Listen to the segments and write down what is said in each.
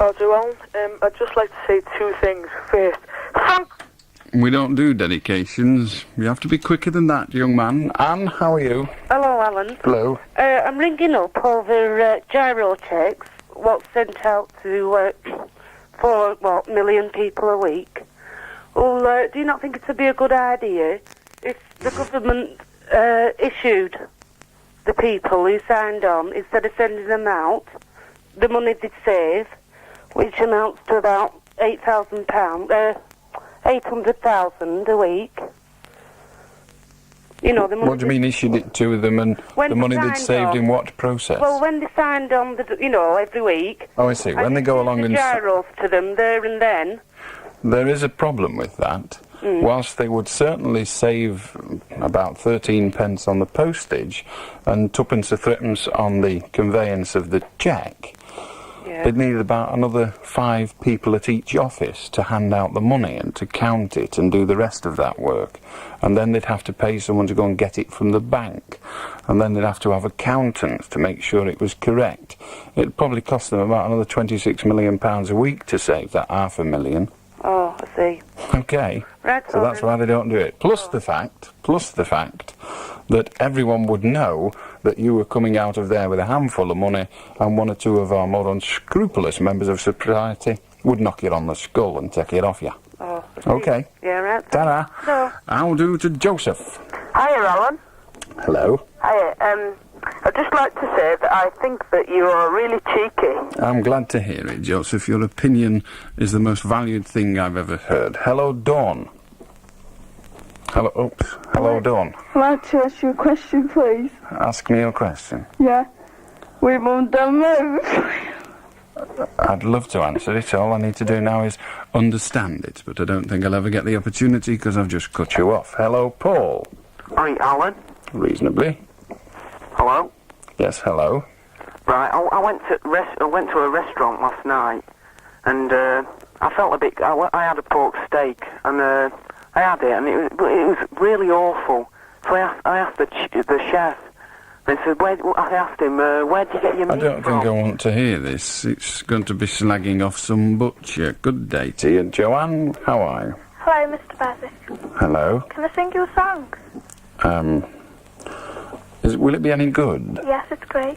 Oh, Joel, I'd just like to say two things. First, We don't do dedications. You have to be quicker than that, young man. Anne, how are you? Hello, Allan. Hello. I'm ringing up over gyro checks, what's sent out to 4 million people a week. Well, do you not think it would be a good idea if the government issued the people who signed on, instead of sending them out, the money they'd save, which amounts to about £8,000, 800,000 a week. You know, the money. What do you mean issued it to them and the money they'd saved in what process? Well, when they signed on, every week. Oh, I see. When they go along and gyros to them there and then. There is a problem with that. Whilst they would certainly save about 13 pence on the postage and twopence or threepence on the conveyance of the cheque, they'd need about another 5 people at each office to hand out the money and to count it and do the rest of that work. And then they'd have to pay someone to go and get it from the bank. And then they'd have to have accountants to make sure it was correct. It'd probably cost them about another £26 million a week to save that £500,000. Oh, I see. Okay. Right, so that's why they don't do it. Plus the fact that everyone would know that you were coming out of there with a handful of money, and one or two of our more unscrupulous members of society would knock it on the skull and take it off you. Oh, okay. Yeah, right. Ta-ra. No. I'll do to Joseph. Hiya, Allan. Hello. Hiya, I'd just like to say that I think that you are really cheeky. I'm glad to hear it, Joseph. Your opinion is the most valued thing I've ever heard. Hello, Dawn. Hello, Dawn. I'd like to ask you a question, please. Ask me your question. Yeah. We mum done move. I'd love to answer it. All I need to do now is understand it, but I don't think I'll ever get the opportunity because I've just cut you off. Hello, Paul. Hi, Allan. Reasonably. Hello? Yes, hello. Right, I went to a restaurant last night, and I felt a bit. I had a pork steak, and I had it, and it was really awful. So I asked the chef, and said, I asked him, where did you get your meat I don't from? think I want to hear this. It's going to be slagging off some butcher. Good day to you. Joanne, how are you? Hello, Mr. Beswick. Hello. Can I sing you a song? Will it be any good? Yes, it's great.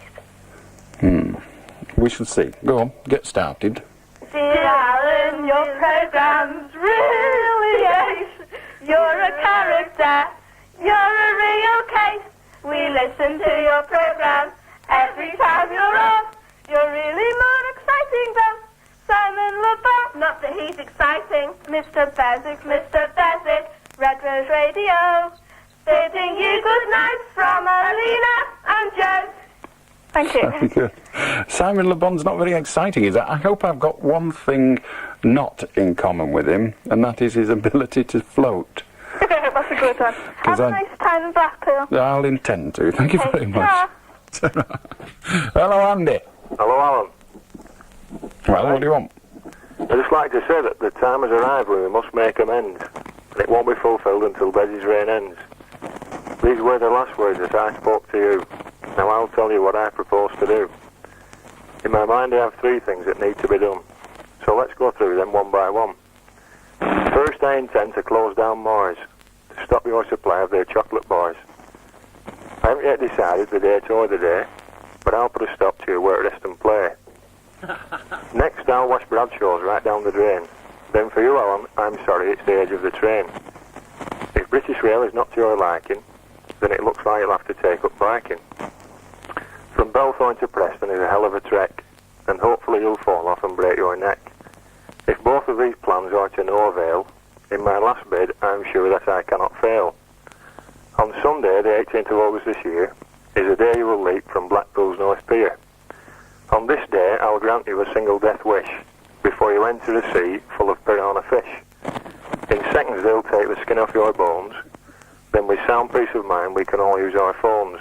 We shall see. Go on, get started. Dear Allan, your program's really ace. You're a character, you're a real case. We listen to your program every time you're on. You're really more exciting than Simon LeBon. Not that he's exciting. Mr. Beswick, Red Rose Radio. Bidding you good night from Alina and Joe. Thank you. Very good. Simon Le Bon's not very exciting, is it? I hope I've got one thing not in common with him, and that is his ability to float. That's a good one. Have a nice time in Blackpool. I'll intend to. Thank you very much. Hello, Andy. Hello, Allan. Well, what do you want? I'd just like to say that the time has arrived when we must make amends, and it won't be fulfilled until Bezzy's reign ends. These were the last words that I spoke to you. Now I'll tell you what I propose to do. In my mind I have 3 things that need to be done. So let's go through them one by one. First, I intend to close down Moyes, to stop your supply of their chocolate boys. I haven't yet decided the date or the day, but I'll put a stop to your work, rest and play. Next, I'll wash Bradshaw's right down the drain. Then for you, Allan, I'm sorry, it's the age of the train. If British Rail is not to your liking, then it looks like you'll have to take up biking. From Belthorne to Preston is a hell of a trek, and hopefully you'll fall off and break your neck. If both of these plans are to no avail, in my last bid I'm sure that I cannot fail. On Sunday, the 18th of August this year, is a day you will leap from Blackpool's North Pier. On this day I'll grant you a single death wish, before you enter a sea full of piranha fish. In seconds they'll take the skin off your bones, then with sound peace of mind we can all use our phones.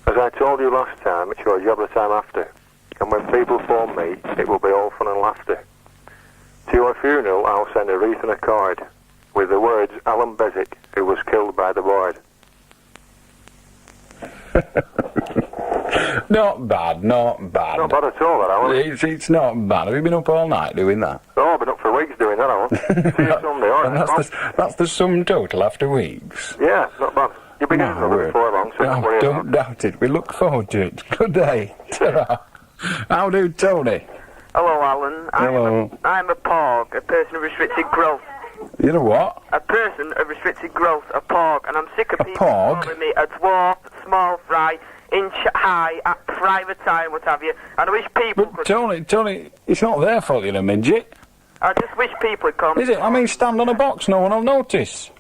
As I told you last time, it's your job that I'm after, and when people phone me, it will be all fun and laughter. To your funeral I'll send a wreath and a card, with the words, Allan Beswick, who was killed by the board. Not bad, not bad. Not bad at all, that, Alan. It's not bad. Have you been up all night doing that? Oh, I've been up for weeks doing that, Alan. See you Sunday, all And right? that's the sum total after weeks. Yeah, not bad. You'll be getting another before long, so don't worry about Don't doubt it. We look forward to it. Good day. Ta-ra. How do, Tony? Hello, Alan. Hello. I'm a POG, a person of restricted growth. You know what? A person of restricted growth, a POG, and I'm sick of people POG? calling me a dwarf, small fry, inch high, at private time, what have you. And I wish people But could... Tony, it's not their fault you're a midget. I just wish people would come... Is it? I mean, stand on a box, no one will notice.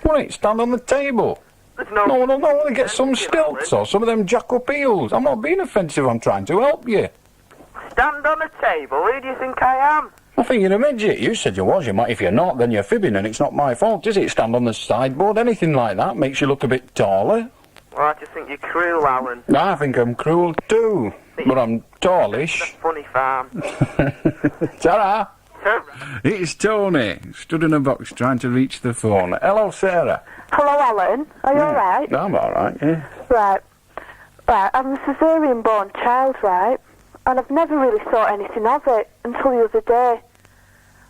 Wait, stand on the table. There's no... No one will know. Get some stilts or some of them jack-up heels. I'm not being offensive, I'm trying to help you. Stand on a table? Who do you think I am? I think you're a midget. You said you was. You might. If you're not, then you're fibbing, and it's not my fault, is it? Stand on the sideboard, anything like that makes you look a bit taller. Well, I just think you're cruel, Alan. I think I'm cruel too, but I'm tallish. It's a funny farm. Ta-ra! It's Tony, stood in a box trying to reach the phone. Hello, Sarah. Hello, Alan. Are you alright? I'm alright, yeah. Right. Right, I'm a cesarean-born child, right? And I've never really thought anything of it until the other day.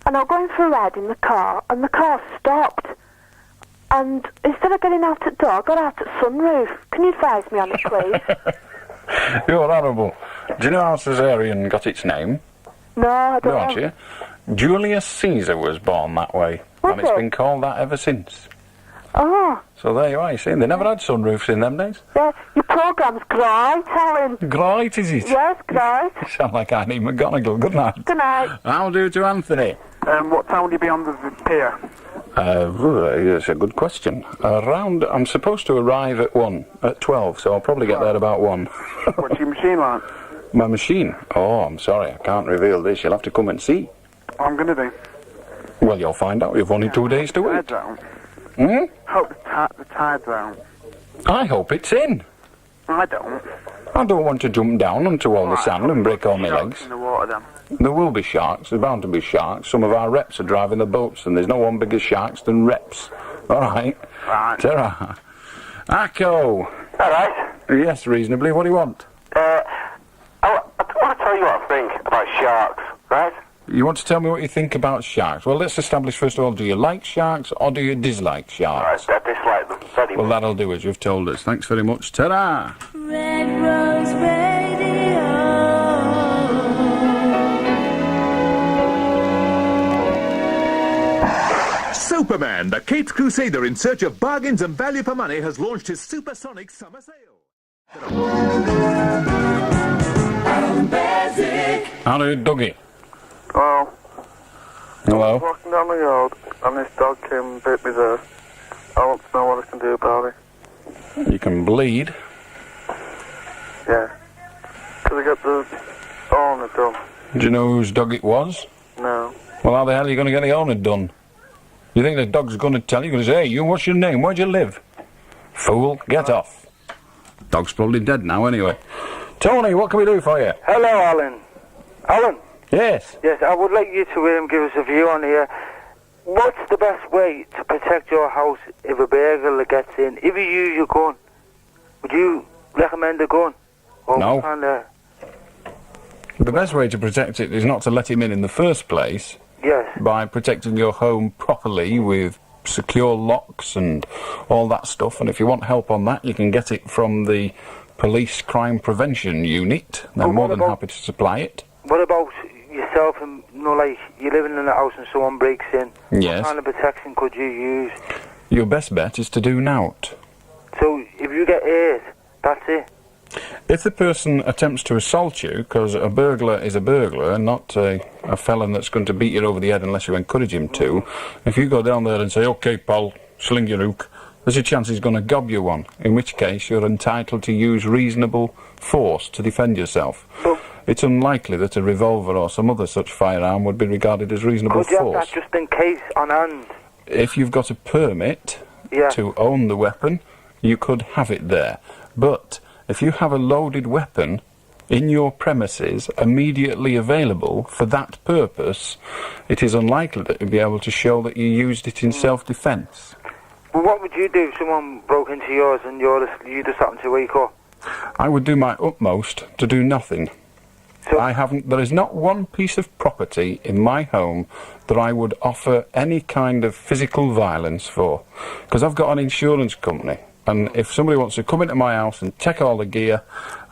And I was going for a ride in the car, and the car stopped. And instead of getting out at door, I got out at sunroof. Can you advise me on it, please? You're horrible. Do you know how cesarean got its name? No, I don't Don't know. you? Julius Caesar was born that way, Was and it's it? been called that ever since. Oh, So there you are, you see, they never had sunroofs in them days. yeah, your programme's great, Alan. Great, is it? Yes, great. Sound like Annie McGonagall. Good night. Good night. I'll do to Anthony. What time will you be on the pier? That's a good question. I'm supposed to arrive at 12, so I'll probably get there about 1. What's your machine like? My machine? Oh, I'm sorry, I can't reveal this. You'll have to come and see. I'm going to do. Well, you'll find out. You've only 2 days to wait. Out. Hmm? Hope the tide's out. I hope it's in. I don't. I don't want to jump down onto all the sand and break all my legs. In the water then. There will be sharks. There's bound to be sharks. Some of our reps are driving the boats, and there's no one bigger sharks than reps. All right. Right. Ta-ra. Akko. All right. Yes, reasonably. What do you want? I want to tell you what I think about sharks, right? You want to tell me what you think about sharks? Well, let's establish first of all, do you like sharks or do you dislike sharks? I dislike them very Well, much. that'll do as you've told us. Thanks very much. Ta-ra! Red Rose Radio. Superman, the Capes Crusader in search of bargains and value for money, has launched his supersonic summer sale. Hello, Dougie. Oh, Hello. walking down the road and this dog came and bit me there. I want to know what I can do about it. You can bleed. Yeah. Could I get the owner done? Do you know whose dog it was? No. Well, how the hell are you going to get the owner done? You think the dog's going to tell you? Going to say, hey, you, what's your name? Where'd you live? Fool, get off. Dog's probably dead now anyway. Tony, what can we do for you? Hello, Alan. Alan? Yes. Yes, I would like you to give us a view on here. What's the best way to protect your house if a burglar gets in? If you use your gun, would you recommend a gun? Or No. Kind of, The best way to protect it is not to let him in the first place, yes. by protecting your home properly with secure locks and all that stuff. And if you want help on that, you can get it from the Police Crime Prevention Unit. They're But more what than about- happy to supply it. What about yourself and, like, you're living in a house and someone breaks in? Yes. What kind of protection could you use? Your best bet is to do naught. So, if you get hurt, that's it? If the person attempts to assault you, because a burglar is a burglar and not a felon that's going to beat you over the head unless you encourage him to, if you go down there and say, OK, pal, sling your hook, there's a chance he's going to gob you one, in which case you're entitled to use reasonable force to defend yourself. It's unlikely that a revolver or some other such firearm would be regarded as reasonable Could you have force. that just in case on hand? If you've got a permit Yeah. to own the weapon, you could have it there. But if you have a loaded weapon in your premises immediately available for that purpose, it is unlikely that you'll be able to show that you used it in self-defence. Well, what would you do if someone broke into yours and you just happened to wake up? I would do my utmost to do nothing. So- There is not one piece of property in my home that I would offer any kind of physical violence for. Because I've got an insurance company, and if somebody wants to come into my house and take all the gear,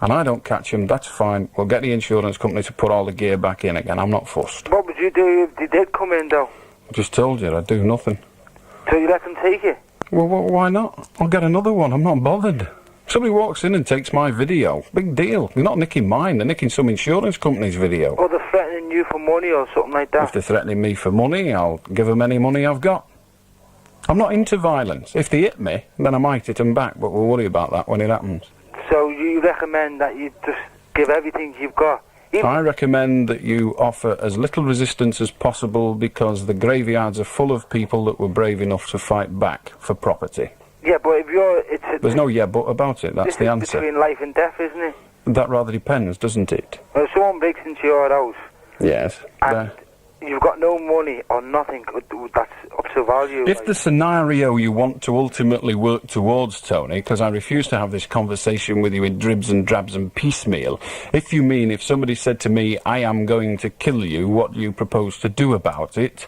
and I don't catch them, that's fine. We'll get the insurance company to put all the gear back in again. I'm not fussed. What would you do if they did come in, though? I just told you, I'd do nothing. So you let them take it? Well, why not? I'll get another one. I'm not bothered. Somebody walks in and takes my video. Big deal. They're not nicking mine. They're nicking some insurance company's video. Or they're threatening you for money or something like that? If they're threatening me for money, I'll give them any money I've got. I'm not into violence. If they hit me, then I might hit them back, but we'll worry about that when it happens. So you recommend that you just give everything you've got? I recommend that you offer as little resistance as possible, because the graveyards are full of people that were brave enough to fight back for property. Yeah, but if you're... There's no yeah but about it, that's the answer. Between life and death, isn't it? That rather depends, doesn't it? Well, someone breaks into your house Yes. and you've got no money or nothing that's up to value. If the scenario you want to ultimately work towards, Tony, because I refuse to have this conversation with you in dribs and drabs and piecemeal, if you mean if somebody said to me, I am going to kill you, what do you propose to do about it?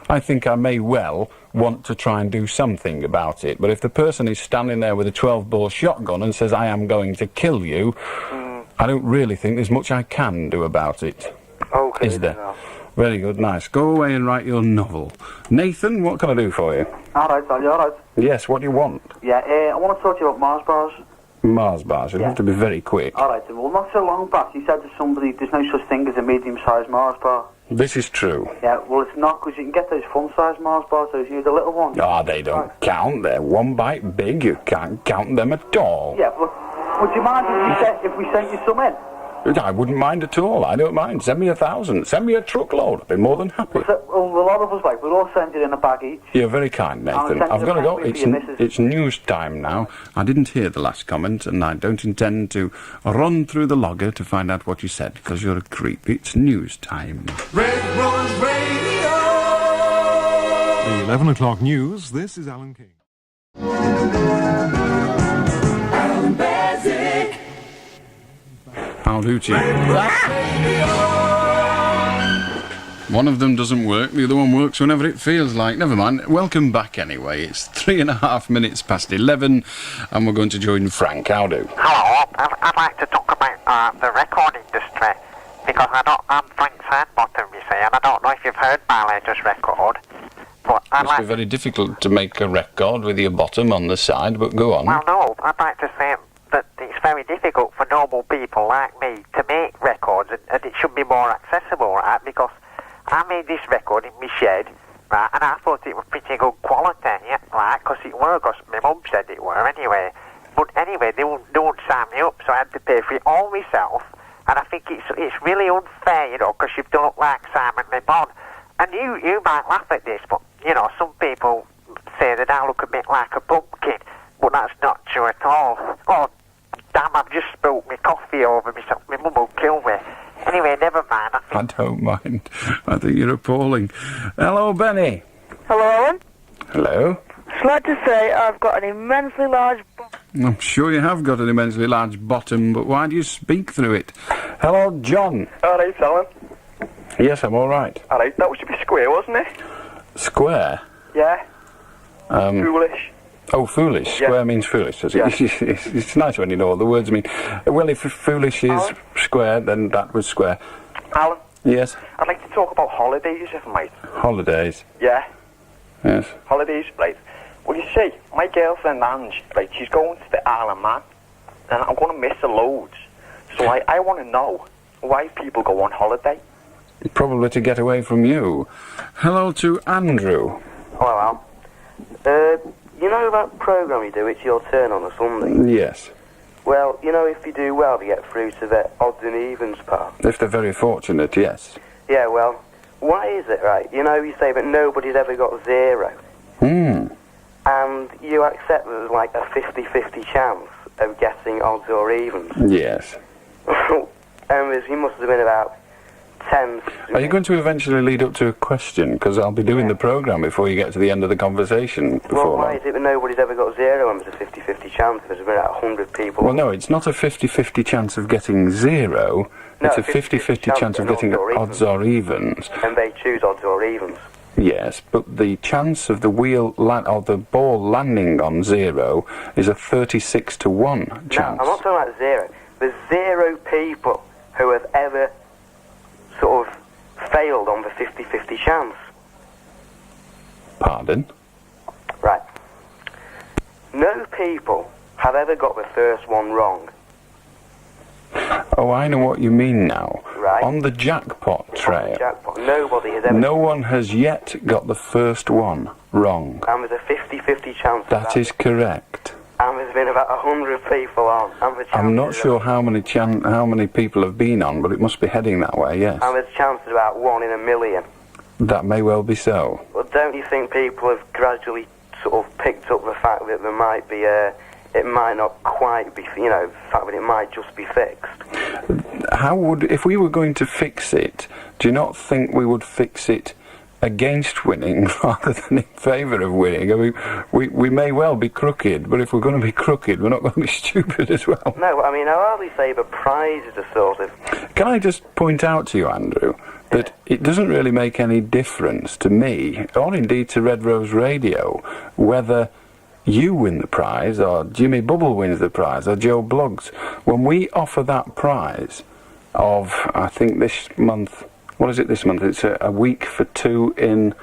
I think I may well want to try and do something about it. But if the person is standing there with a 12-bore shotgun and says, I am going to kill you, I don't really think there's much I can do about it. Okay. Is there? Very good, nice. Go away and write your novel. Nathan, what can I do for you? Alright, Sal, you alright? Yes, what do you want? Yeah, I want to talk to you about Mars bars. Mars bars, you'll Yeah. have to be very quick. Alright, well, not so long back, you said to somebody there's no such thing as a medium-sized Mars bar. This is true. Yeah, well, it's not, because you can get those fun-sized Mars bars, those the little ones. Ah, they don't count. They're one bite big. You can't count them at all. Yeah, but would you mind if we sent you some in? I wouldn't mind at all. I don't mind. Send me 1,000. Send me a truckload. I'd be more than happy. Well, a lot of us, we'll all send it in a bag each. You're very kind, Nathan. I've got to go. It's news time now. I didn't hear the last comment, and I don't intend to run through the logger to find out what you said, because you're a creep. It's news time. Red Rose Radio! The 11 o'clock news. This is Allan King. Alan Beswick. I'll do to you. One of them doesn't work, the other one works whenever it feels like. Never mind. Welcome back anyway. It's 3.5 minutes past 11, and we're going to join Frank. How do? Hello, I'd like to talk about the record industry, because I'm Frank Sidebottom, you see, and I don't know if you've heard my latest record, but It must be very difficult to make a record with your bottom on the side, but go on. Well, no, I'd like to say that it's very difficult for normal people like me to make records, and it should be more accessible, right? Because I made this record in my shed, right, and I thought it was pretty good quality, yeah, right, because it were, because my mum said it were anyway. But anyway, they won't sign me up, so I had to pay for it all myself, and I think it's really unfair, you know, because you've done it like Simon Le Bon. And you might laugh at this, but, you know, some people say that I look a bit like a pumpkin, but that's not true at all. Oh, damn, I've just spilled my coffee over myself. My mum will kill me. Anyway, never mind. I don't mind. I think you're appalling. Hello, Benny. Hello, Alan. Hello. I'd like to say I've got an immensely large... I'm sure you have got an immensely large bottom, but why do you speak through it? Hello, John. Alright, Alan. Yes, I'm all right. Alright, that should be square, wasn't it? Square? Yeah. Foolish. Oh, foolish. Yeah. Square means foolish. Yeah. It's nice when you know what the words mean. Well, if foolish is Alan? square, then that was square. Alan? Yes? I'd like to talk about holidays, if I might. Holidays? Yeah. Yes. Holidays, right. Well, you see, my girlfriend Ange, right, she's going to the Isle of Man, and I'm going to miss her loads. So I want to know why people go on holiday. Probably to get away from you. Hello to Andrew. Hello, Al. You know that programme you do, It's Your Turn on a Sunday? Yes. Well, you know, if you do well, you get through to the odds and evens part. If they're very fortunate, yes. Yeah, well, why is it, right? You know, you say that nobody's ever got zero. And you accept that there's like a 50-50 chance of getting odds or evens. Yes. He must have been about tens. Are you going to eventually lead up to a question? Because I'll be doing the programme before you get to the end of the conversation. Well, why is it that nobody's ever got zero and there's a 50-50 chance if there's about 100 people? Well, no, it's not a 50-50 chance of getting zero. No, it's a 50-50 chance of getting odds or evens. And they choose odds or evens. Yes, but the chance of the wheel or the ball landing on zero is a 36 to 1 chance. No, I'm not talking about zero. There's 0 people who have ever sort of failed on the 50-50 chance. Pardon? Right. No people have ever got the first one wrong. Oh, I know what you mean now. Right. On the jackpot trail. Nobody has ever... No one has yet got the first one wrong. And there's a 50-50 chance. That is correct. And there's been about 100 people on. And the I'm not sure how many people have been on, but it must be heading that way, yes. And there's chances about 1 in a million. That may well be so. But don't you think people have gradually sort of picked up the fact that there might be it might not quite be, the fact that it might just be fixed? If we were going to fix it, do you not think we would fix it against winning rather than in favour of winning? I mean, we may well be crooked, but if we're going to be crooked, we're not going to be stupid as well. No, I mean, I hardly say the prizes are sort of... Can I just point out to you, Andrew, that it doesn't really make any difference to me, or indeed to Red Rose Radio, whether you win the prize, or Jimmy Bubble wins the prize, or Joe Bloggs. When we offer that prize of, I think this month, what is it this month? It's a week for 2 in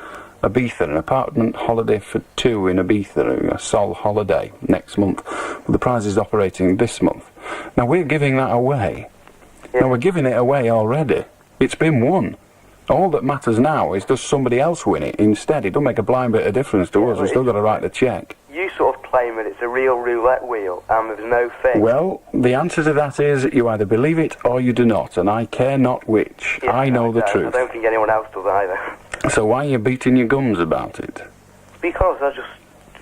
Ibiza, an apartment holiday for 2 in Ibiza, a Sol holiday next month. Well, the prize is operating this month. Now, we're giving that away. Now, we're giving it away already. It's been won. All that matters now is does somebody else win it instead. It don't make a blind bit of difference to us. We've still got to write the cheque. You sort of claim that it's a real roulette wheel and there's no fix. Well, the answer to that is you either believe it or you do not, and I care not which. Yeah, I know the truth. I don't think anyone else does either. So why are you beating your gums about it? Because I just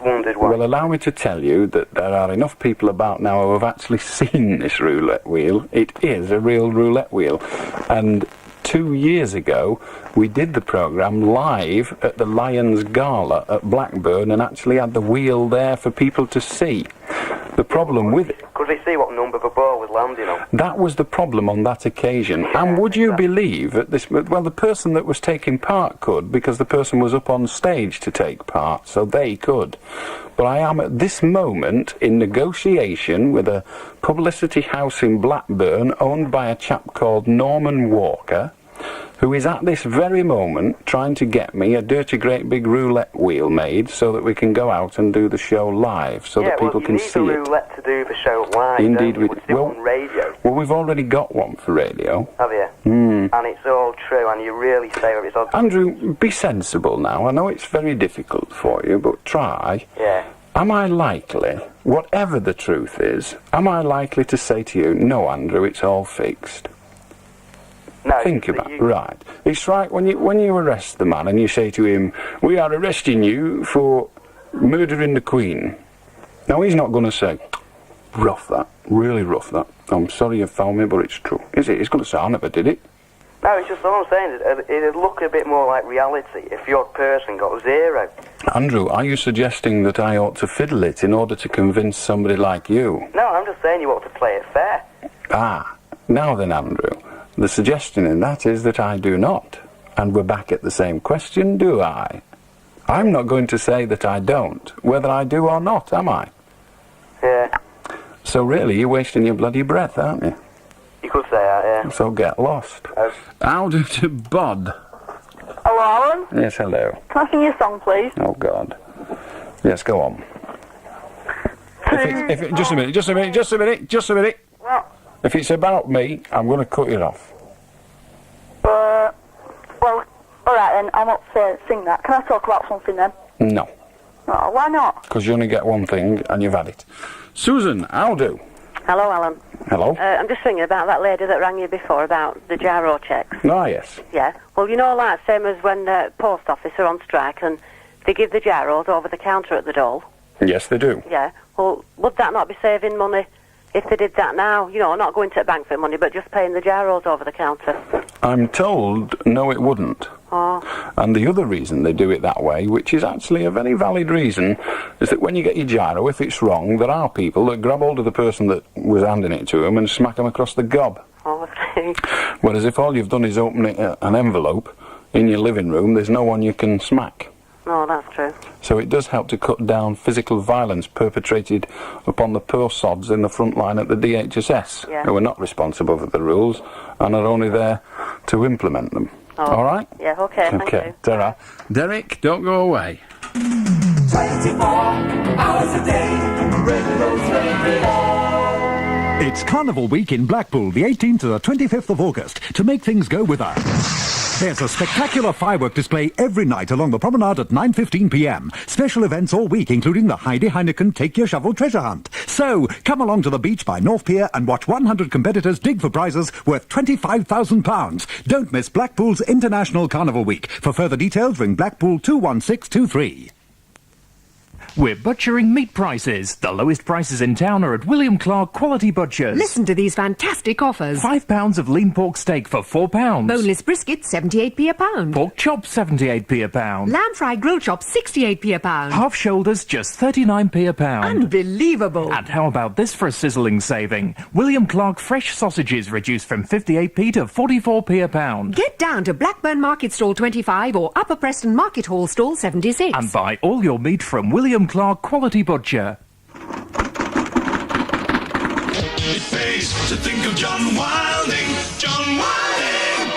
wondered why. Well, allow me to tell you that there are enough people about now who have actually seen this roulette wheel. It is a real roulette wheel. And 2 years ago, we did the programme live at the Lions Gala at Blackburn and actually had the wheel there for people to see. The problem with it... Could they see what number the ball was landing on? That was the problem on that occasion. Yeah, and would you believe that this... Well, the person that was taking part could, because the person was up on stage to take part, so they could. But I am at this moment in negotiation with a publicity house in Blackburn owned by a chap called Norman Walker, who is at this very moment trying to get me a dirty great big roulette wheel made so that we can go out and do the show live, so that people can see it. Yeah, well, you need a roulette to do the show live. Indeed, we do. Well, on radio. Well, we've already got one for radio. Have you? And it's all true, and you really say that it's all... Andrew, be sensible now. I know it's very difficult for you, but try. Yeah. Am I likely, whatever the truth is, am I likely to say to you, no, Andrew, it's all fixed? No, think about it. Right. It's like when you arrest the man and you say to him, we are arresting you for murdering the Queen. Now, he's not going to say, rough that, really rough that. I'm sorry you found me, but it's true. Is it? He's going to say, I never did it. No, it's just all I'm saying is it'd look a bit more like reality if your person got 0. Andrew, are you suggesting that I ought to fiddle it in order to convince somebody like you? No, I'm just saying you ought to play it fair. Ah, now then, Andrew. The suggestion in that is that I do not. And we're back at the same question, do I? I'm not going to say that I don't, whether I do or not, am I? Yeah. So really, you're wasting your bloody breath, aren't you? You could say that, yeah. So get lost. I'll do to Bod. Hello, Alan? Yes, hello. Can I sing you a song, please? Oh, God. Yes, go on. Just a minute. What? If it's about me, I'm going to cut you off. Well, alright then, I'm up to sing that. Can I talk about something then? No. Oh, why not? Because you only get one thing, and you've had it. Susan, how do? Hello, Alan. Hello. I'm just thinking about that lady that rang you before about the gyro checks. Ah, yes. Yeah. Well, you know, like, same as when the post office are on strike and they give the gyros over the counter at the door. Yes, they do. Yeah. Well, would that not be saving money if they did that now, you know, not going to the bank for money, but just paying the gyros over the counter? I'm told no, it wouldn't. Oh. And the other reason they do it that way, which is actually a very valid reason, is that when you get your gyro, if it's wrong, there are people that grab hold of the person that was handing it to them and smack them across the gob. Oh, okay. Whereas if all you've done is open an envelope in your living room, there's no one you can smack. No, that's true. So it does help to cut down physical violence perpetrated upon the poor sods in the front line at the DHSS, Yeah. who are not responsible for the rules and are only there to implement them. Oh. All right? Yeah, okay, thank you. Ta-ra. Derek, don't go away. 24 hours a day, Red Rose Radio. It's Carnival Week in Blackpool, the 18th to the 25th of August, to make things go with her. There's a spectacular firework display every night along the promenade at 9:15 p.m. Special events all week, including the Heidi Heineken Take Your Shovel treasure hunt. So, come along to the beach by North Pier and watch 100 competitors dig for prizes worth £25,000. Don't miss Blackpool's International Carnival Week. For further details, ring Blackpool 21623. We're butchering meat prices. The lowest prices in town are at William Clark Quality Butchers. Listen to these fantastic offers. £5 of lean pork steak for £4. Boneless brisket, 78p a pound. Pork chops, 78p a pound. Lamb fry grill chops, 68p a pound. Half shoulders, just 39p a pound. Unbelievable. And how about this for a sizzling saving? William Clark fresh sausages reduced from 58p to 44p a pound. Get down to Blackburn Market Stall 25 or Upper Preston Market Hall Stall 76. And buy all your meat from William Clark Quality Butcher. It pays to think of John Wilding. John Wilding!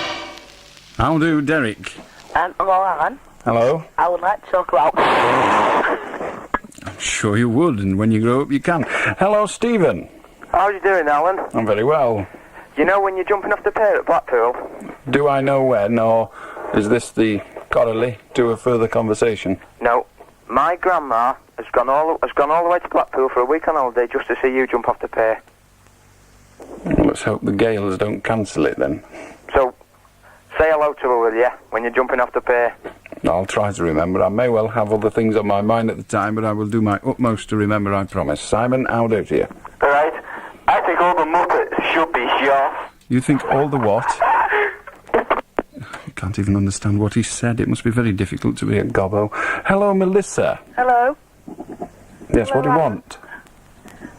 How do, Derek? Hello, Alan. Hello? I would like to talk about... I'm sure you would, and when you grow up you can. Hello, Stephen. How are you doing, Alan? I'm very well. You know when you're jumping off the pier at Blackpool? Do I know when, or is this the corollary to a further conversation? No. My grandma has gone all the way to Blackpool for a week on holiday just to see you jump off the pier. Well, let's hope the gales don't cancel it then. So, say hello to her, will you, when you're jumping off the pier? I'll try to remember. I may well have other things on my mind at the time, but I will do my utmost to remember, I promise. Simon, how do to you? All right. I think all the Muppets should be shot. You think all the what? I can't even understand what he said. It must be very difficult to be a gobbo. Hello, Melissa. Hello. Yes, what do you want?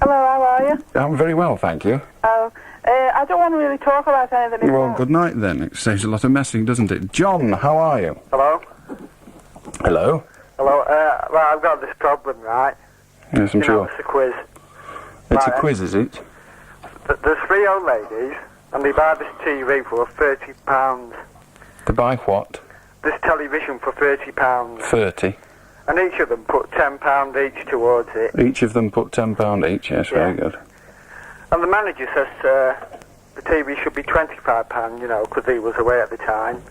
Hello, how are you? I'm very well, thank you. Oh, I don't want to really talk about anything. Well, good night then. It saves a lot of messing, doesn't it? John, how are you? Hello? Hello? Hello, well, I've got this problem, right? Yes, I'm sure. It's a quiz. It's Right, a quiz, is it? There's three old ladies, and they buy this TV for £30. To buy what? This television for £30. 30. And each of them put £10 each towards it. Each of them put £10 each, yes, very good. And the manager says the TV should be £25, you know, because he was away at the time.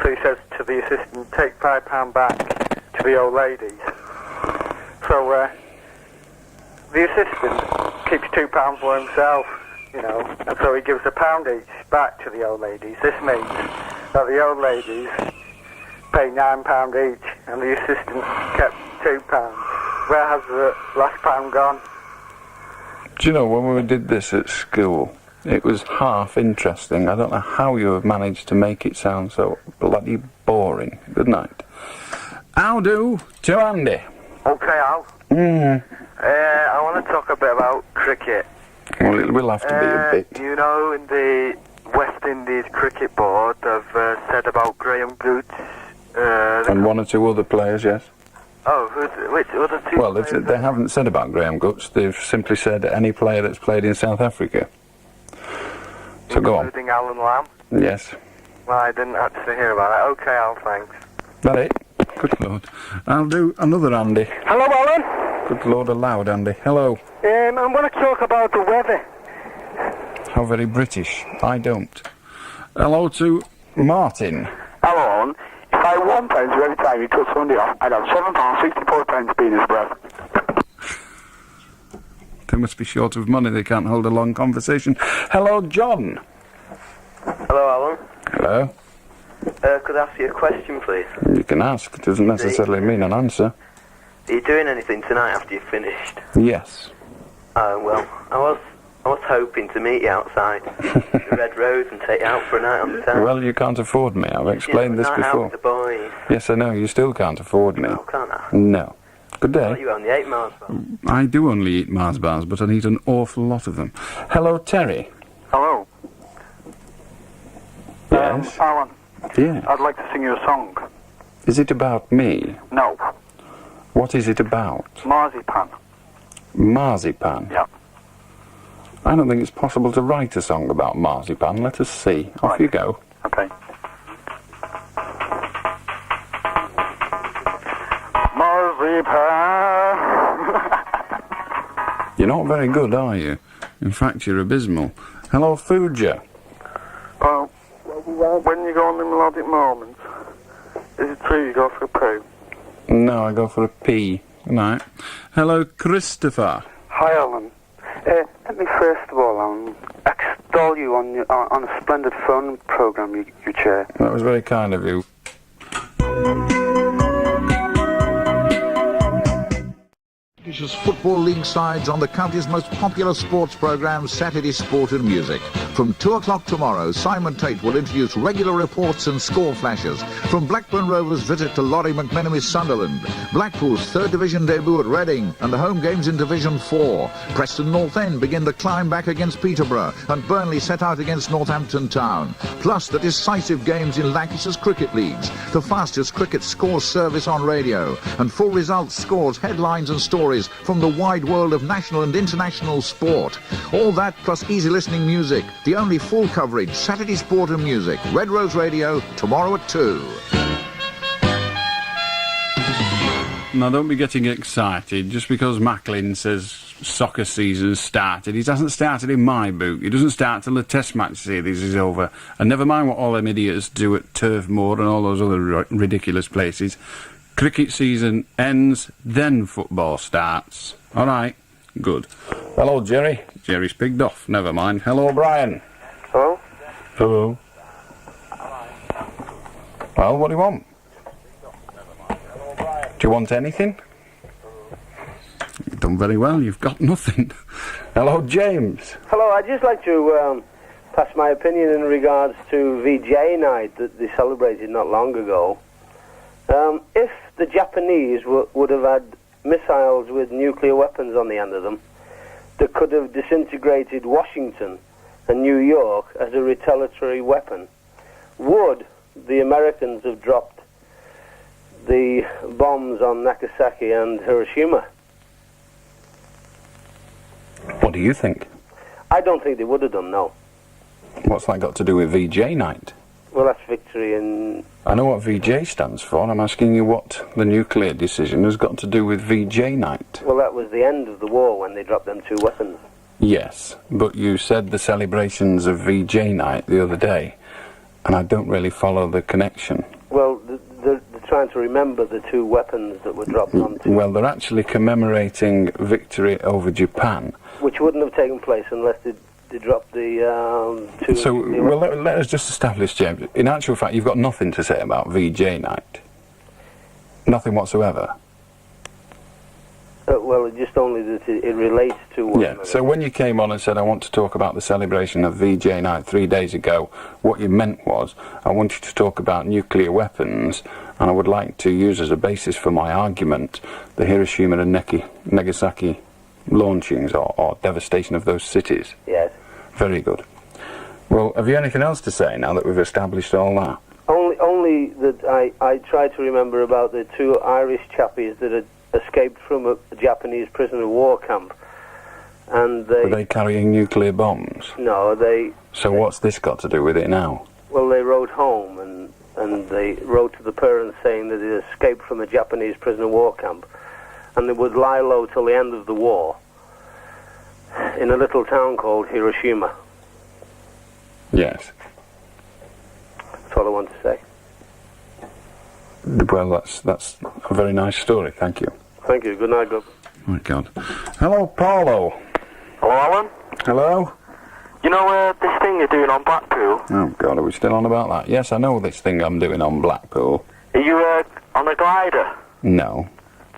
So he says to the assistant, take £5 back to the old ladies. So the assistant keeps £2 for himself, you know, and so he gives £1 each back to the old ladies. This means that the old ladies pay £9 each, and the assistant kept £2. Where has the last pound gone? Do you know, when we did this at school, it was half interesting. I don't know how you have managed to make it sound so bloody boring. Good night. How do to Andy? Okay, Al. I want to talk a bit about cricket. Well, it will have to be a bit. You know, in the West Indies Cricket Board, they've said about Graham Gooch. And one or two other players, yes. Oh, which other two? Well, they haven't said about Graham Gooch. They've simply said any player that's played in South Africa. So go on. Including Allan Lamb? Yes. Well, I didn't actually hear about it. Okay, Al, thanks. That it? Good Lord. I'll do another Andy. Hello, Alan. Good Lord aloud, Andy. Hello. I'm going to talk about the weather. How very British. I don't. Hello to Martin. Hello, Alan. If I had £1 for every time you took Sunday off, I'd have £7.64 being his breath. They must be short of money. They can't hold a long conversation. Hello, John. Hello, Alan. Hello. Could I ask you a question, please? You can ask. It doesn't necessarily mean an answer. Are you doing anything tonight after you've finished? Yes. Well, I was I was hoping to meet you outside the Red Rose and take you out for a night on the town. Well, you can't afford me. I've explained this Night out before. with the boys. Yes, I know. You still can't afford me. Oh, can't I? No. Good day. Oh, you only ate Mars bars. I do only eat Mars bars, but I eat an awful lot of them. Hello, Terry. Hello. Yes. Allan. Yeah. I'd like to sing you a song. Is it about me? No. What is it about? Marzipan. Marzipan? Yeah. I don't think it's possible to write a song about marzipan. Let us see. Off you go. Okay. Marzipan. You're not very good, are you? In fact, you're abysmal. Hello, Fooja. When you go on the melodic moment, is it true you go for a poo? No, I go for a P. Right. Hello, Christopher. Hi, Allan. Let me first of all, Allan, extol you on a splendid phone programme you chair. That was very kind of you. British Football League sides on the county's most popular sports programme, Saturday Sport and Music. From 2 o'clock tomorrow, Simon Tate will introduce regular reports and score flashes. From Blackburn Rovers' visit to Laurie McMenamin's Sunderland, Blackpool's third division debut at Reading, and the home games in Division 4. Preston North End begin the climb back against Peterborough, and Burnley set out against Northampton Town. Plus the decisive games in Lancashire's cricket leagues, the fastest cricket scores service on radio, and full results, scores, headlines and stories from the wide world of national and international sport. All that plus easy listening music. The only full coverage, Saturday Sport and Music. Red Rose Radio, tomorrow at 2. Now, don't be getting excited just because Macklin says soccer season's started. It hasn't started in my book. It doesn't start till the Test match series is over. And never mind what all them idiots do at Turf Moor and all those other ridiculous places. Cricket season ends, then football starts. All right, good. Hello, Jerry. Jerry's pigged off. Never mind. Hello, Brian. Hello? Hello. Well, what do you want? Do you want anything? You've done very well. You've got nothing. Hello, James. Hello, I'd just like to pass my opinion in regards to VJ night that they celebrated not long ago. If the Japanese would have had missiles with nuclear weapons on the end of them that could have disintegrated Washington and New York as a retaliatory weapon, would the Americans have dropped the bombs on Nagasaki and Hiroshima? What do you think? I don't think they would have done, no. What's that got to do with VJ night? Well, that's victory in... I know what VJ stands for. I'm asking you what the nuclear decision has got to do with VJ night. Well, that was the end of the war when they dropped them two weapons. Yes, but you said the celebrations of VJ night the other day, and I don't really follow the connection. Well, they're trying to remember the two weapons that were dropped onto... Well, they're actually commemorating victory over Japan. Which wouldn't have taken place unless they dropped the two... So, well, let us just establish, James, in actual fact, you've got nothing to say about VJ night. Nothing whatsoever. Well, just only that it relates to one Yeah, so when you came on and said, I want to talk about the celebration of VJ night 3 days ago, what you meant was, I wanted to talk about nuclear weapons, and I would like to use as a basis for my argument the Hiroshima and Nagasaki launchings or devastation of those cities. Yes. Very good. Well, have you anything else to say now that we've established all that? Only that I try to remember about the two Irish chappies that had escaped from a Japanese prisoner of war camp, and Were they carrying nuclear bombs? No, So what's this got to do with it now? Well, they wrote home and they wrote to the parents saying that they escaped from a Japanese prisoner of war camp, and they would lie low till the end of the war in a little town called Hiroshima. Yes. That's all I want to say. Well, that's a very nice story, thank you. Thank you. Good night, Bob. Oh, my God. Hello, Paulo. Hello, Allan? Hello? You know this thing you're doing on Blackpool? Oh, God, are we still on about that? Yes, I know this thing I'm doing on Blackpool. Are you on a glider? No.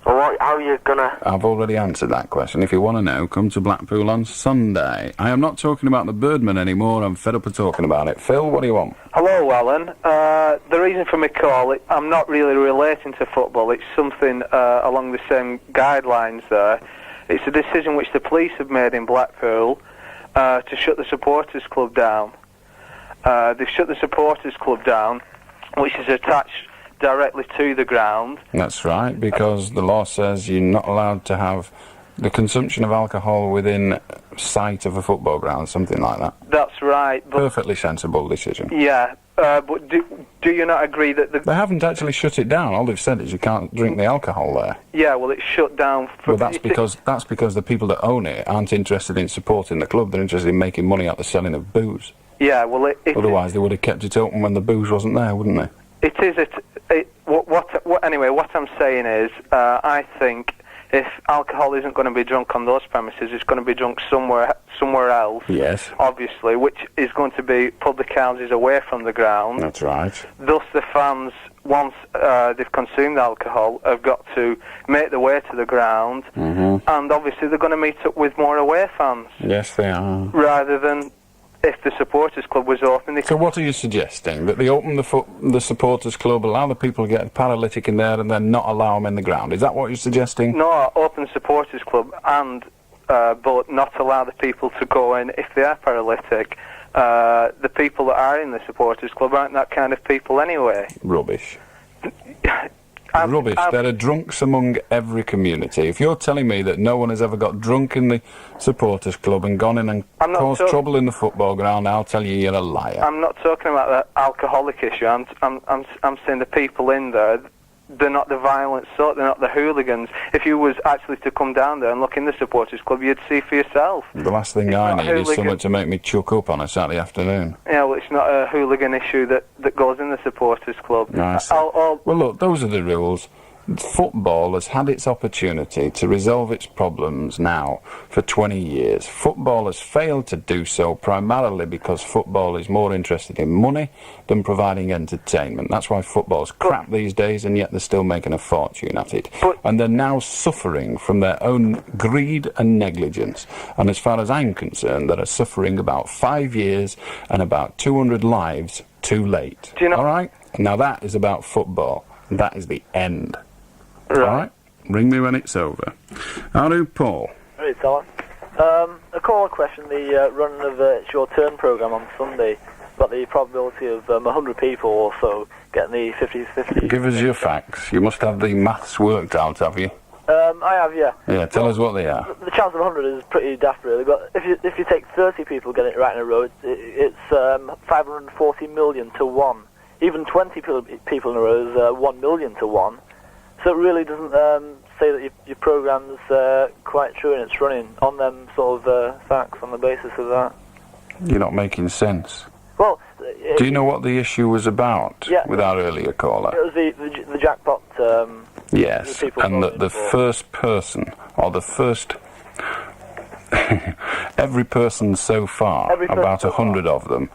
Well, how are you gonna... I've already answered that question. If you want to know, come to Blackpool on Sunday. I am not talking about the Birdman anymore. I'm fed up of talking about it. Phil, what do you want? Hello, Alan. The reason for my call, I'm not really relating to football. It's something along the same guidelines there. It's a decision which the police have made in Blackpool to shut the supporters club down. They've shut the supporters club down, which is attached directly to the ground. That's right, because the law says you're not allowed to have the consumption of alcohol within sight of a football ground, something like that. That's right. But Perfectly sensible decision. yeah, but do you not agree that the... They haven't actually shut it down. All they've said is you can't drink the alcohol there. Yeah, well, it's shut down for... Well, that's because the people that own it aren't interested in supporting the club. They're interested in making money out the selling of booze. Yeah, well, Otherwise, they would have kept it open when the booze wasn't there, wouldn't they? It is. Anyway, what I'm saying is, I think if alcohol isn't going to be drunk on those premises, it's going to be drunk somewhere else. Yes. Obviously, which is going to be public houses away from the ground. That's right. Thus, the fans, once they've consumed alcohol, have got to make their way to the ground, and obviously they're going to meet up with more away fans. Yes, they are. Rather than if the supporters club was open. So what are you suggesting? That they open the supporters club, allow the people to get paralytic in there, and then not allow them in the ground? Is that what you're suggesting? No, open supporters club and but not allow the people to go in if they are paralytic. The people that are in the supporters club aren't that kind of people anyway. Rubbish. Rubbish. There are drunks among every community. If you're telling me that no one has ever got drunk in the supporters club and gone in and caused trouble in the football ground, I'll tell you you're a liar. I'm not talking about the alcoholic issue. I'm saying the people in there. They're not the violent sort. They're not the hooligans. If you was actually to come down there and look in the supporters club, you'd see for yourself. The last thing I need is someone to make me chuck up on a Saturday afternoon. Yeah, well, it's not a hooligan issue that goes in the supporters club. Nice. Well, look, those are the rules. Football has had its opportunity to resolve its problems now for 20 years. Football has failed to do so primarily because football is more interested in money than providing entertainment. That's why football's crap these days, and yet they're still making a fortune at it. And they're now suffering from their own greed and negligence. And as far as I'm concerned, they're suffering about 5 years and about 200 lives too late. Do you know? All right? Now that is about football. That is the end. All right, ring me when it's over. How do, Paul? Hey, Allan. A caller question, the running of It's Your Turn programme on Sunday, about the probability of 100 people or so getting the 50-50. Give us your facts. You must have the maths worked out, have you? I have, yeah. Yeah, tell us what they are. The chance of 100 is pretty daft, really, but if you take 30 people getting it right in a row, it's 540 million to 1. Even 20 people in a row is 1 million to 1. So it really doesn't say that your programme's quite true and it's running on them sort of facts on the basis of that. You're not making sense. Well, do you know what the issue was about with our earlier caller? It was the jackpot. Yes, and that the first person, or the first... every person so far, about 100 of them,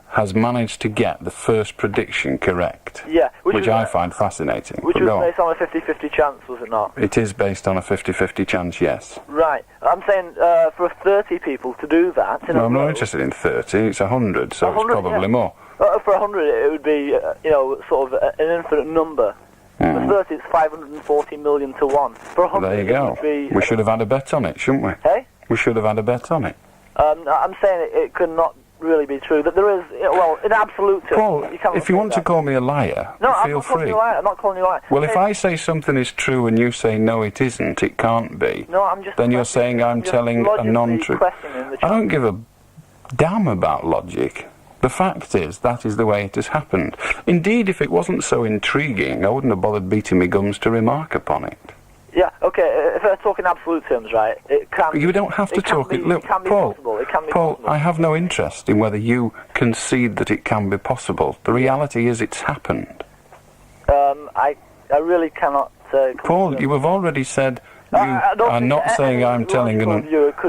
has managed to get the first prediction correct. Yeah, which I find fascinating. Which was based on a 50-50 chance, was it not? It is based on a 50-50 chance, yes. Right. I'm saying for 30 people to do that... No, I'm not interested in 30, it's 100, so 100, it's probably more. For 100 it would be, sort of an infinite number. For 30 it's 540 million to 1. For 100 there you go. We should have had a bet on it, shouldn't we? Hey? We should have had a bet on it. I'm saying it could not really be true. That there is, well, in absolute terms... Paul, if you want to call me a liar, feel free. I'm not calling you a liar. Well, if I say something is true and you say no it isn't, it can't be, then you're saying I'm telling a non-truth. I don't give a damn about logic. The fact is, that is the way it has happened. Indeed, if it wasn't so intriguing, I wouldn't have bothered beating my gums to remark upon it. Yeah, okay, if I talk in absolute terms, right, it can... You don't have to talk... Look, Paul, I have no interest in whether you concede that it can be possible. The reality is it's happened. I really cannot... Paul, you have already said you are not saying I'm telling...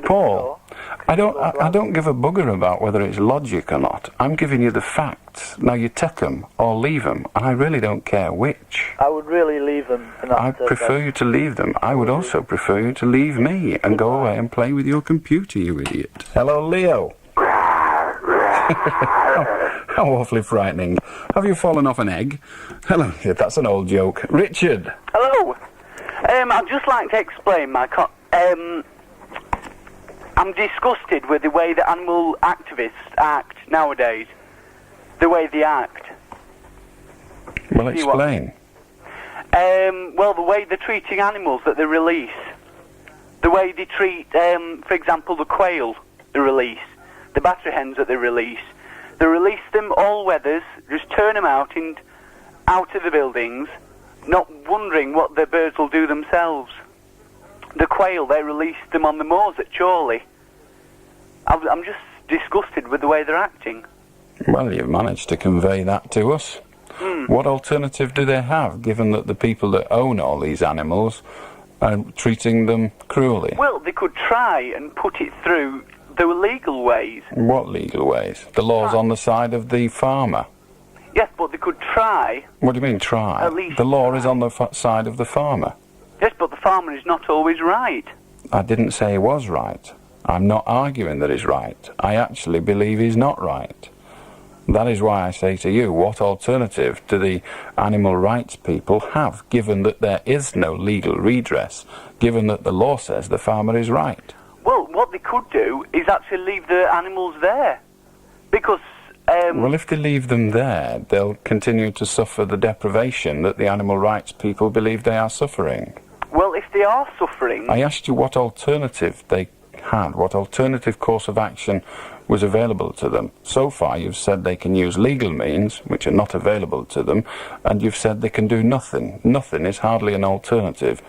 Paul, I don't give a bugger about whether it's logic or not. I'm giving you the facts. Now you take them or leave them, and I really don't care which. I would really leave them. I prefer you to leave them. I would also prefer you to leave me and go away and play with your computer, you idiot. Hello, Leo. How awfully frightening. Have you fallen off an egg? Hello, yeah, that's an old joke. Richard. Hello. I'd just like to explain my... I'm disgusted with the way that animal activists act nowadays. The way they act. Well, explain. Well, the way they're treating animals that they release. The way they treat, for example, the quail they release. The battery hens that they release. They release them all weathers, just turn them out of the buildings, not wondering what the birds will do themselves. The quail, they release them on the moors at Chorley. I'm just disgusted with the way they're acting. Well, you've managed to convey that to us. What alternative do they have, given that the people that own all these animals are treating them cruelly? Well, they could try and put it through the legal ways. What legal ways? The law's on the side of the farmer. Yes, but they could try. What do you mean, try? At least the law is on the side of the farmer. Yes, but the farmer is not always right. I didn't say he was right. I'm not arguing that he's right. I actually believe he's not right. That is why I say to you, what alternative do the animal rights people have, given that there is no legal redress, given that the law says the farmer is right? Well, what they could do is actually leave the animals there. Because... well, if they leave them there, they'll continue to suffer the deprivation that the animal rights people believe they are suffering. Well, if they are suffering... I asked you what alternative they had, what alternative course of action was available to them. So far, you've said they can use legal means, which are not available to them, and you've said they can do nothing. Nothing is hardly an alternative.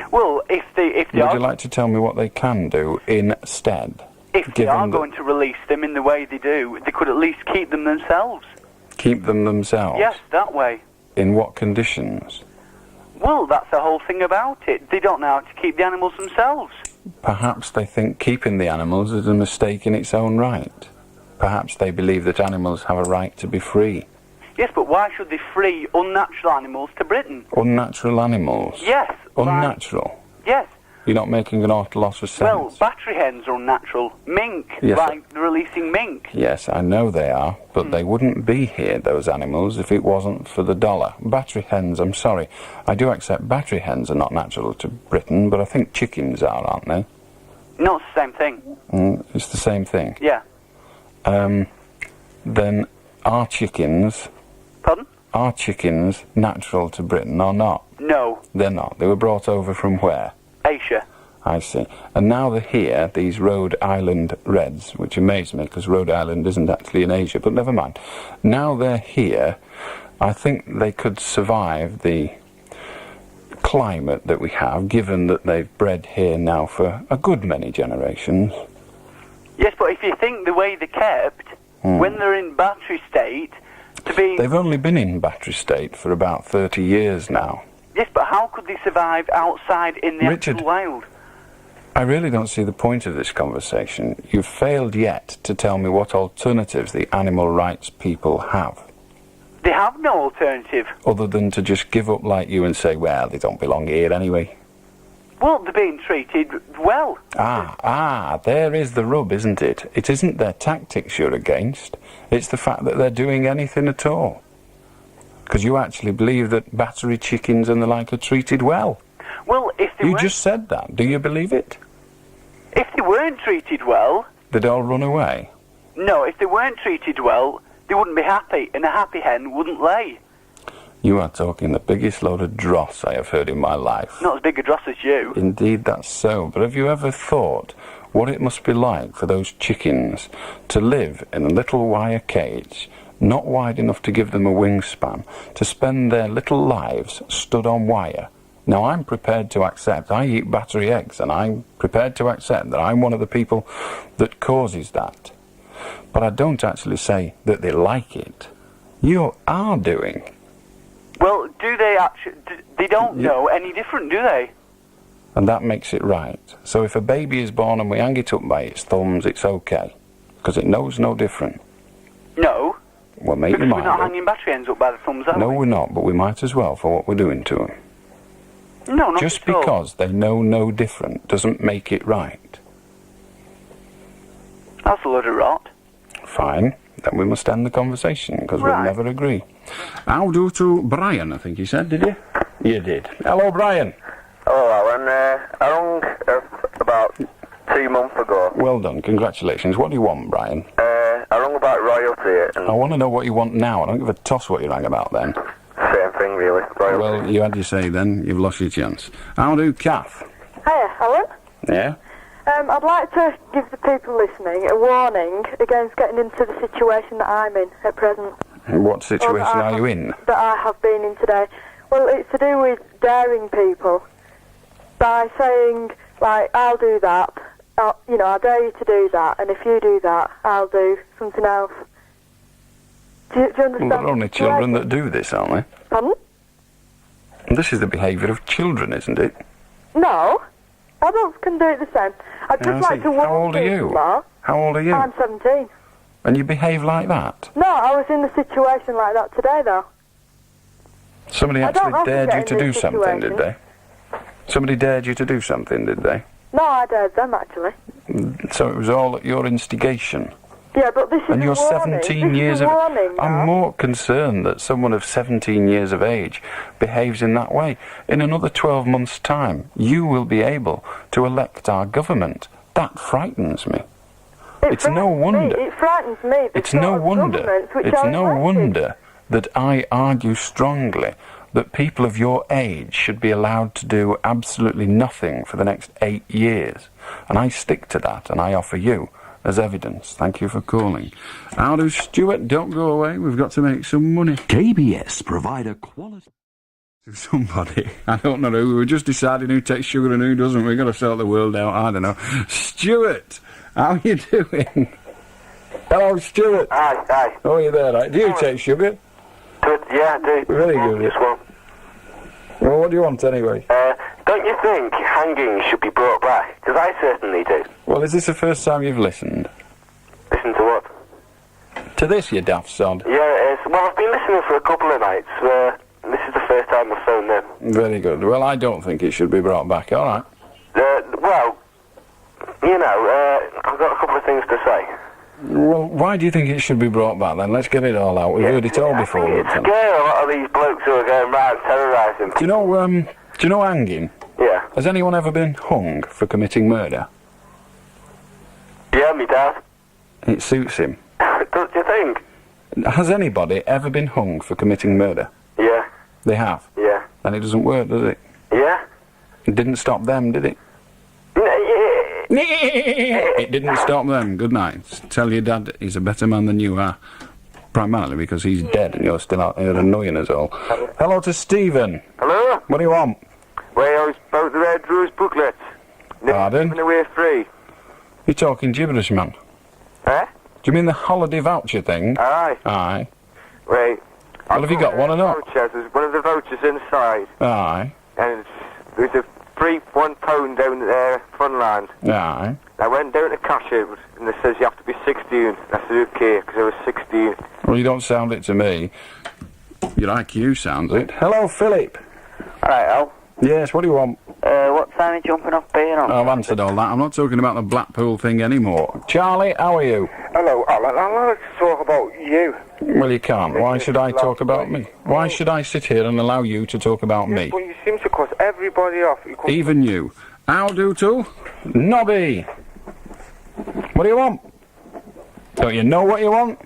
Well, if they Would you like to tell me what they can do instead? If they are going to release them in the way they do, they could at least keep them themselves. Keep them themselves? Yes, that way. In what conditions? Well, that's the whole thing about it. They don't know how to keep the animals themselves. Perhaps they think keeping the animals is a mistake in its own right. Perhaps they believe that animals have a right to be free. Yes, but why should they free unnatural animals to Britain? Unnatural animals? Yes. Unnatural? Yes. You're not making an awful lot of sense. Well, battery hens are unnatural. Mink, yes, like releasing mink. Yes, I know they are, but they wouldn't be here, those animals, if it wasn't for the dollar. Battery hens, I'm sorry. I do accept battery hens are not natural to Britain, but I think chickens are, aren't they? No, it's the same thing. It's the same thing? Yeah. Then are chickens... Pardon? Are chickens natural to Britain or not? No. They're not. They were brought over from where? Asia. I see. And now they're here, these Rhode Island Reds, which amaze me, because Rhode Island isn't actually in Asia, but never mind. Now they're here, I think they could survive the climate that we have, given that they've bred here now for a good many generations. Yes, but if you think the way they're kept, when they're in battery state, to be... They've only been in battery state for about 30 years now. Yes, but how could they survive outside in the actual wild? I really don't see the point of this conversation. You've failed yet to tell me what alternatives the animal rights people have. They have no alternative. Other than to just give up like you and say, well, they don't belong here anyway. Well, they're being treated well. There is the rub, isn't it? It isn't their tactics you're against. It's the fact that they're doing anything at all. Because you actually believe that battery chickens and the like are treated well. Well, if they You just said that. Do you believe it? If they weren't treated well... They'd all run away? No, if they weren't treated well, they wouldn't be happy, and a happy hen wouldn't lay. You are talking the biggest load of dross I have heard in my life. Not as big a dross as you. Indeed, that's so. But have you ever thought what it must be like for those chickens to live in a little wire cage, not wide enough to give them a wingspan, to spend their little lives stood on wire? Now, I'm prepared to accept, I eat battery eggs, and I'm prepared to accept that I'm one of the people that causes that. But I don't actually say that they like it. You are doing. Well, do they actually... They don't know any different, do they? And that makes it right. So if a baby is born and we hang it up by its thumbs, it's okay. Because it knows no different. No. Well, mate, Because you we're might not do. hanging battery ends up by the thumbs, are No, we? we're not, but we might as well for what we're doing to them. No, not Just at all. because they know no different doesn't make it right. That's a load of rot. Fine, then we must end the conversation, because Right. we'll never agree. I'll do to Brian, I think you said, did you? You did. Hello, Brian. Hello, Alan. I rung about 2 months ago. Well done, congratulations. What do you want, Brian? I rung about royalty. And I want to know what you want now. I don't give a toss what you rang about then. same thing, really. Royalty. Well, you had your say then, you've lost your chance. I'll do Kath. Hiya, Alan. Yeah? I'd like to give the people listening a warning against getting into the situation that I'm in at present. What situation are you in? That I have been in today. Well, it's to do with daring people by saying, like, I'll do that. I dare you to do that, and if you do that, I'll do something else. Do you understand? Well, they're only children that do this, aren't they? Pardon? This is the behaviour of children, isn't it? No. Adults can do it the same. I'd just like to warn How old are you? people, Mark. How old are you? I'm 17. And you behave like that? No, I was in a situation like that today, though. Somebody I don't actually often dared get you in to do these something, did they? Somebody dared you to do something, did they? No, I dared them, actually. So it was all at your instigation. Yeah, but this is And a you're warning. 17 This years is a of... warning, I'm Mark. more concerned that someone of 17 years of age behaves in that way. In another 12 months' time, you will be able to elect our government. That frightens me. It's no wonder. It frightens me. It's no wonder. It's no wonder that I argue strongly that people of your age should be allowed to do absolutely nothing for the next 8 years. And I stick to that, and I offer you as evidence. Thank you for calling. How do Stuart? Don't go away. We've got to make some money. KBS provide a quality... To somebody. I don't know who. We're just deciding who takes sugar and who doesn't. We've got to sort the world out. I don't know. Stuart, how you doing? Hello, Stuart. Hi. Oh, you're there, right? Do you take sugar? Yeah, I do. Very good. Just one. Well, what do you want anyway? Don't you think hanging should be brought back? Because I certainly do. Well, is this the first time you've listened? Listen to what? To this, you daft sod. Yeah, it is. Well, I've been listening for a couple of nights. This is the first time I've phoned in. Very good. Well, I don't think it should be brought back. All right. Well, I've got a couple of things to say. Well, why do you think it should be brought back then? Let's get it all out. We've heard it all before. It's scary, a lot of these blokes who are going around terrorising people. Do you know hanging? Yeah. Has anyone ever been hung for committing murder? Yeah, me dad. It suits him. Don't you think? Has anybody ever been hung for committing murder? Yeah. They have? Yeah. And it doesn't work, does it? Yeah. It didn't stop them, did it? It didn't stop them. Good night. Tell your dad he's a better man than you are. Primarily because he's dead and you're still out here annoying us all. Hello to Stephen. Hello? What do you want? Well, it's about the Red Rose booklet. Pardon? Giving away free. You're talking gibberish, man. Eh? Do you mean the holiday voucher thing? Aye. Aye. Right. Well, have you got one or not? Vouchers. There's one of the vouchers inside. Aye. And there's a free £1 down there, Funland. Aye. I went down to cash it, and it says you have to be 16. I said, okay, because I was 16. Well, you don't sound it to me. Your IQ sounds it. Hello, Philip. Alright, Al. Yes, what do you want? What time are you jumping off beer on? I've answered all that. I'm not talking about the Blackpool thing anymore. Charlie, how are you? Hello, Alan. I'd like to talk about you. Well, you can't. Why should I talk about me? Why should I sit here and allow you to talk about me? Well, you seem to cut everybody off. Even you. How do to? Nobby. What do you want? Don't you know what you want?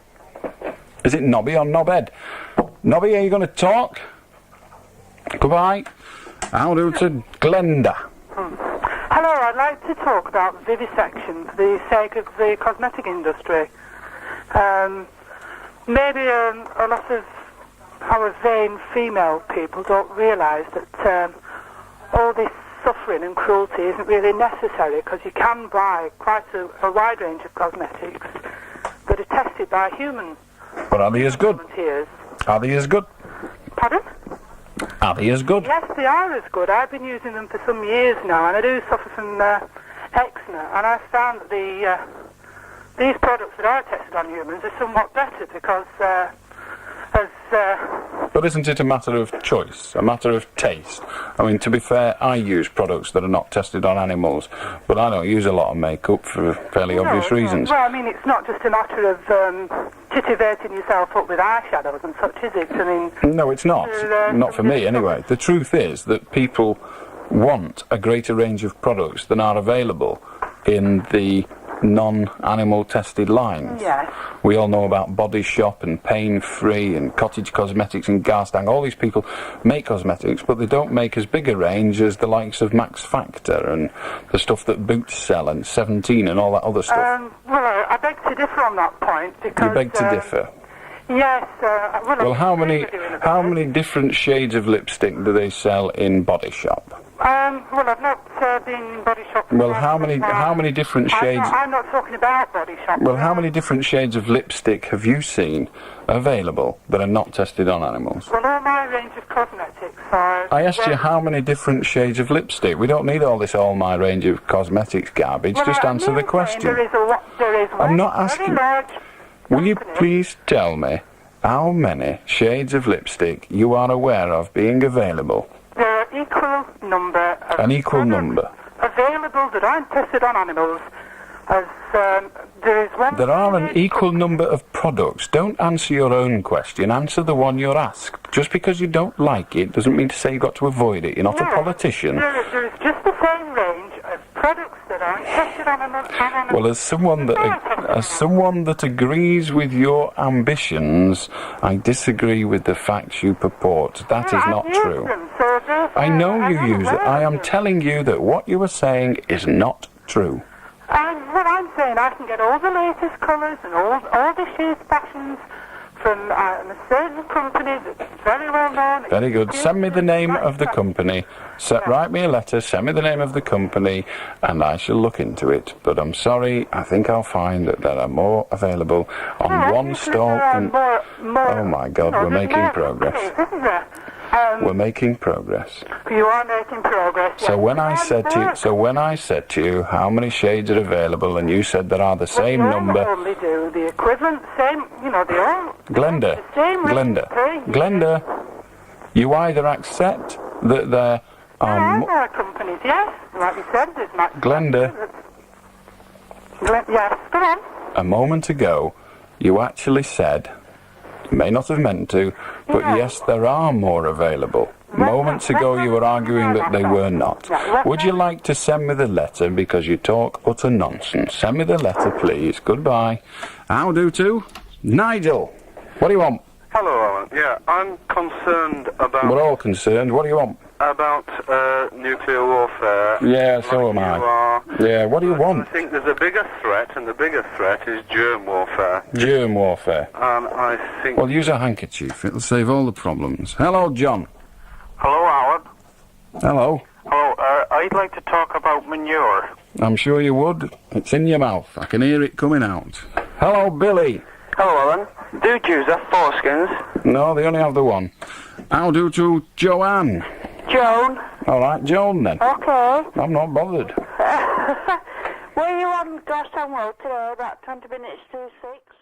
Is it Nobby or Knobhead? Nobby, are you going to talk? Goodbye. How do to Glenda? Hello, I'd like to talk about vivisection for the sake of the cosmetic industry. Maybe a lot of our vain female people don't realise that all this suffering and cruelty isn't really necessary, because you can buy quite a wide range of cosmetics that are tested by human But are they as good? volunteers. Are they as good? Pardon? Are they as good? Yes, they are as good. I've been using them for some years now, and I do suffer from eczema, and I've found that these products that are tested on humans are somewhat better because But isn't it a matter of choice, a matter of taste? I mean, to be fair, I use products that are not tested on animals, but I don't use a lot of makeup for fairly obvious reasons. Well, I mean, it's not just a matter of titivating yourself up with eyeshadows and such, is it? I mean, No, it's not. Not for me, anyway. The truth is that people want a greater range of products than are available in the non-animal tested lines. Yes. We all know about Body Shop and Pain Free and Cottage Cosmetics and Garstang. All these people make cosmetics, but they don't make as big a range as the likes of Max Factor and the stuff that Boots sell and 17 and all that other stuff. well, I beg to differ on that point because... You beg to differ. Yes. Well, how many different shades of lipstick do they sell in Body Shop? Well, I've not been in Body Shop. Well, how many different shades? I'm not talking about Body Shop. Well, how many different shades of lipstick have you seen available that are not tested on animals? Well, all my range of cosmetics are... I asked you how many different shades of lipstick. We don't need all this all my range of cosmetics garbage. Well, Just answer the question. There is I'm not asking... Will you please tell me how many shades of lipstick you are aware of being available? There are equal number of An equal number. available that aren't tested on animals as there is one... There are an equal number of products. Don't answer your own question, answer the one you're asked. Just because you don't like it doesn't mean to say you've got to avoid it. You're not a politician. There is just the same range of products that aren't tested on animals. Well, as someone that agrees with your ambitions, I disagree with the facts you purport. That is not true. I know you use it. I am telling you that what you are saying is not true. What I'm saying, I can get all the latest colours and all the shades, fashions from a certain company that's very well known. Very good. Send me the name of the company. Write me a letter, send me the name of the company, and I shall look into it. But I'm sorry, I think I'll find that there are more available on one store. Oh my God, we're making progress. We're making progress. You are making progress. So when I said to you, how many shades are available, and you said there are the same number. They only do the equivalent, same. You know, they all. Glenda, you either accept that there are. There are companies, yes. Like you said, there's Max. Glenda. Yes, go on. A moment ago, you actually said. You may not have meant to, but yes, there are more available. Moments ago you were arguing that they were not. Would you like to send me the letter because you talk utter nonsense? Send me the letter, please. Goodbye. How do to? Nigel, what do you want? Hello, Alan. Yeah, I'm concerned about... We're all concerned. What do you want? About nuclear warfare. Yeah, so am I. Yeah, what do you want? I think there's a bigger threat, and the bigger threat is germ warfare. Germ warfare. And I think... Well, use a handkerchief. It'll save all the problems. Hello, John. Hello, Alan. Hello. Hello, I'd like to talk about manure. I'm sure you would. It's in your mouth. I can hear it coming out. Hello, Billy. Hello, Alan. Do Jews have foreskins? No, they only have the one. How do to Joanne? Joan. All right, Joan then. Okay. I'm not bothered. Were you on Glasstown Road today about 20 minutes to 6?